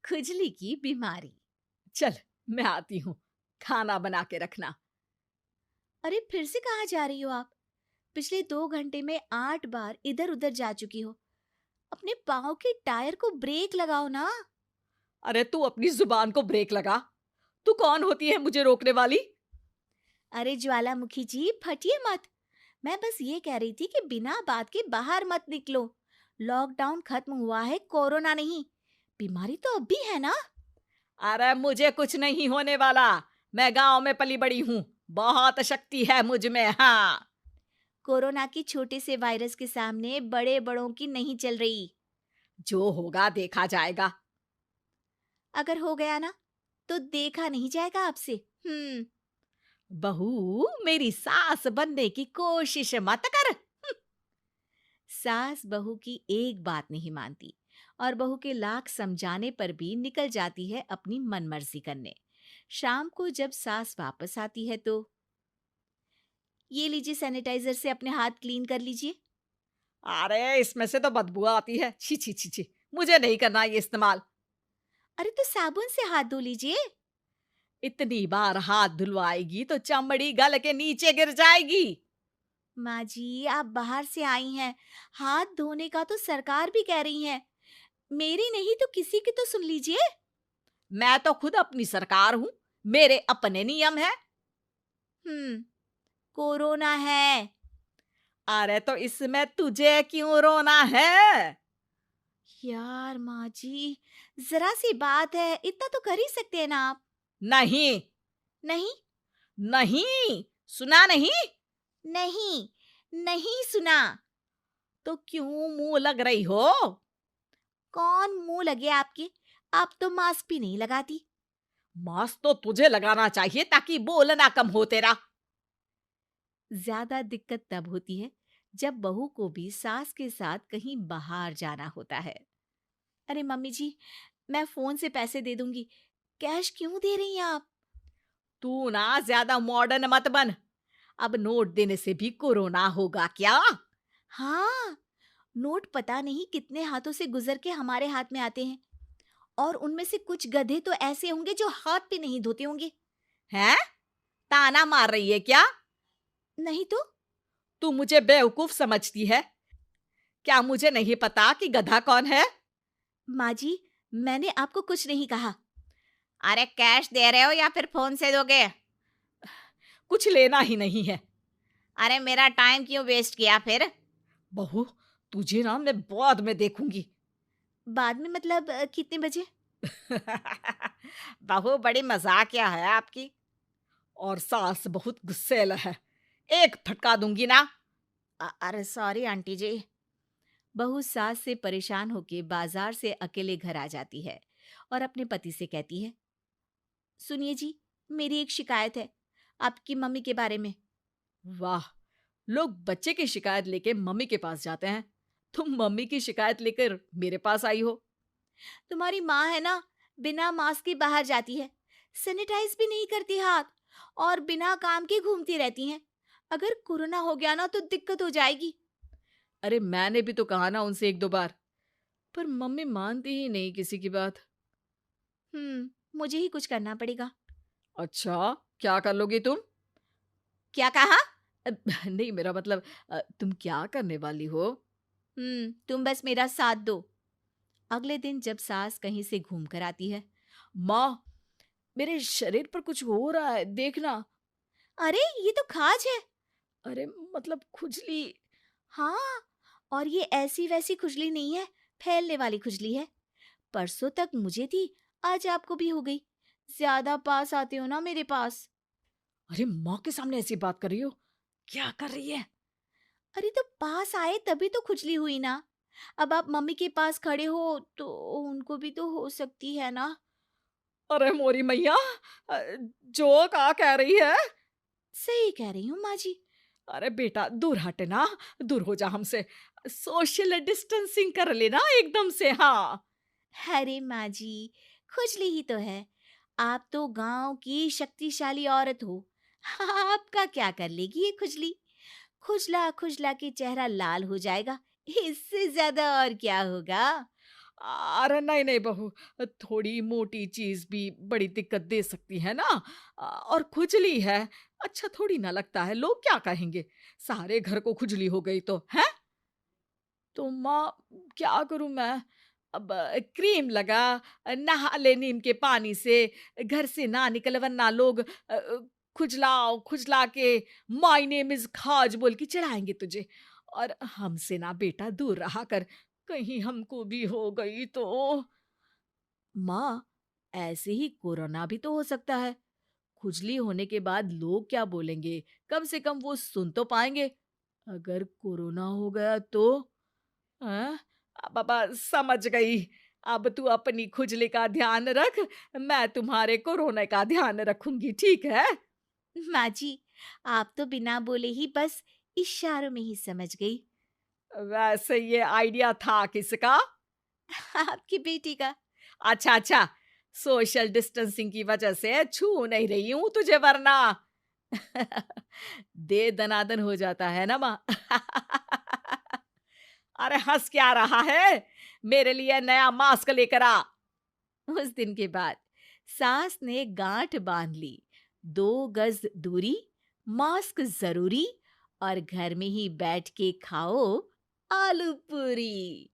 खुजली की बीमारी। चल, मैं आती हूँ। खाना बना के रखना। अरे फिर से कहाँ जा रही हो आप? पिछले 2 घंटे में 8 बार इधर उधर जा चुकी हो। अपने पाँव के टायर को ब्रेक लगाओ ना। अरे तू अपनी जुबान को ब्रेक लगा। तू कौन होती है मुझे रोकने वाली? अरे ज्वालामुखी जी, फटिए मत। मैं बस ये कह रही थी कि बिना बात के बाहर मत निकलो। लॉकडाउन खत्म हुआ है, कोरोना नहीं। बीमारी तो अब भी है ना। अरे मुझे कुछ नहीं होने वाला। मैं गांव में पली बड़ी हूँ। बहुत शक्ति है मुझ में। हाँ। कोरोना की छोटे से वायरस के सामने बड़े बड़ों की नहीं चल रही। जो होगा देखा जाएगा। अगर हो गया ना, तो देखा नहीं जाएगा आपसे। हम्म। बहू, मेरी सास बनने की कोशिश मत कर। सास बहू की एक बात नहीं मानती और बहू के लाख समझाने पर भी निकल जाती है अपनी मनमर्जी करने। शाम को जब सास वापस आती है तो, ये लीजिए सैनिटाइजर से अपने हाथ क्लीन कर लीजिए। अरे इसमें से तो बदबू आती है। छी छी छी छी। मुझे नहीं करना ये इस्तेमाल। अरे तो साबुन से हाथ धो लीजिए। इतनी बार हाथ धुलवाएगी तो चमड़ी गल के नीचे गिर जाएगी। माँ जी, आप बाहर से आई हैं, हाथ धोने का तो सरकार भी कह रही है। मेरी नहीं तो किसी की तो सुन लीजिए। मैं तो खुद अपनी सरकार हूँ। मेरे अपने नियम है। कोरोना है। अरे तो इसमें तुझे क्यों रोना है? यार माँ जी, जरा सी बात है, इतना तो कर ही सकते हैं ना आप। नहीं। नहीं। नहीं। सुना नहीं? नहीं। नहीं सुना। तो क्यों मुंह लग रही हो? कौन मुंह लगे आपके? आप तो मास्क भी नहीं लगाती। मास्क तो तुझे लगाना चाहिए ताकि बोलना कम हो तेरा। ज्यादा दिक्कत तब होती है जब बहू को भी सास के साथ कहीं बाहर जाना होता है। अरे मम्मी जी, मैं फोन से पैसे दे दूंगी। कैश क्यों दे रही हैं आप? तू ना ज्यादा मॉडर्न मत बन। अब नोट देने से भी कोरोना होगा क्या? हाँ, नोट पता नहीं कितने हाथों से गुजर के हमारे हाथ में आते हैं, और उनमें से कुछ गधे तो ऐसे होंगे जो हाथ भी नहीं धोते होंगे। हैं? ताना मार रही है क्या? नहीं तो। तू मुझे बेवकूफ समझती है? क्या मुझे नहीं पता कि गधा कौन है? माँ जी, मैंने आपको कुछ नहीं कहा। अरे कैश दे रहे हो या फिर फोन से दोगे? कुछ लेना ही नहीं है। अरे मेरा टाइम क्यों वेस्ट किया फिर? बहू, तुझे ना मैं बाद में देखूंगी। बाद में मतलब कितने बजे? बहू बड़ी मजाकिया है आपकी। और सास बहुत गुस्सैल है। एक फटका दूंगी ना। अरे सॉरी आंटी जी। बहू सास से परेशान होके बाजार से अकेले घर आ जाती है और अपने पति से कहती है, सुनिए जी, मेरी एक शिकायत है आपकी मम्मी के बारे में। वाह, लोग बच्चे की शिकायत लेके मम्मी के पास जाते हैं। तुम मम्मी की शिकायत लेकर मेरे पास आई हो। तुम्हारी माँ है ना, बिना मास्क के बाहर जाती है, सैनिटाइज भी नहीं करती हाथ, और बिना काम के घूमती रहती हैं। अगर कोरोना हो गया ना तो दिक्कत हो जाएगी। अरे मैंने भी तो कहा ना उनसे एक दो बार, पर मम्मी मानती ही नहीं किसी की बात। मुझे ही कुछ करना पड़ेगा। अच्छा, क्या कर लोगी तुम? क्या कहा? नहीं, मेरा मतलब तुम क्या करने वाली हो? तुम बस मेरा साथ दो। अगले दिन जब सास कहीं से घूम कर आती है, माँ, मेरे शरीर पर कुछ हो रहा है, देखना। अरे ये तो खाज है। अरे मतलब खुजली। हाँ, और ये ऐसी वैसी खुजली नहीं है, फैलने वाली खुजली है। परसों तक मुझे थी, आज आपको भी हो गई। ज्यादा पास आते हो ना मेरे पास। अरे माँ के सामने ऐसी बात कर रही हो? क्या कर रही है? अरे तो पास आए तभी तो खुजली हुई ना। अब आप मम्मी के पास खड़े हो तो उनको भी तो हो सकती है ना। अरे मोरी मैया, अ, जो का कह रही है? सही कह रही हूँ माँ जी। अरे बेटा दूर हट ना। दूर हो जा हमसे। सोशल डिस्टेंसिंग कर लेना एकदम से। हाँ। अरे माँ जी, खुजली ही तो है। आप तो गांव की शक्तिशाली औरत हो। आपका क्या कर लेगी ये खुजली? खुजला खुजला के चेहरा लाल हो जाएगा, इससे ज्यादा और क्या होगा? अरे नहीं नहीं बहू, थोड़ी मोटी चीज भी बड़ी दिक्कत दे सकती है ना। और खुजली है, अच्छा थोड़ी ना लगता है, लोग क्या कहेंगे, सारे घर को खुजली हो गई तो है। तो माँ, क्या करूं मैं? अब क्रीम लगा, नहा ले नीम के पानी से, घर से ना निकल वरना लोग खुजलाओ खुजला के माय नेम इज खाज बोल के चिढ़ाएंगे तुझे। और हमसे ना बेटा दूर रहा कर, कहीं हमको भी हो गई तो। माँ, ऐसे ही कोरोना भी तो हो सकता है। खुजली होने के बाद लोग क्या बोलेंगे, कम से कम वो सुन तो पाएंगे। अगर कोरोना हो गया तो? हाँ, बाबा समझ गई। अब तू अपनी खुजली का ध्यान रख, मैं तुम्हारे कोरोना का ध्यान रखूंगी, ठीक है। माँ जी, आप तो बिना बोले ही बस इशारों में ही समझ गई। वैसे ये आइडिया था किसका? आपकी बेटी का। अच्छा अच्छा, सोशल डिस्टेंसिंग की वजह से छू नहीं रही हूं तुझे वरना। दे दनादन हो जाता है ना माँ। अरे हंस क्या रहा है, मेरे लिए नया मास्क लेकर आ। उस दिन के बाद सास ने गांठ बांध ली। 2 गज दूरी, मास्क जरूरी, और घर में ही बैठ के खाओ आलू पूरी।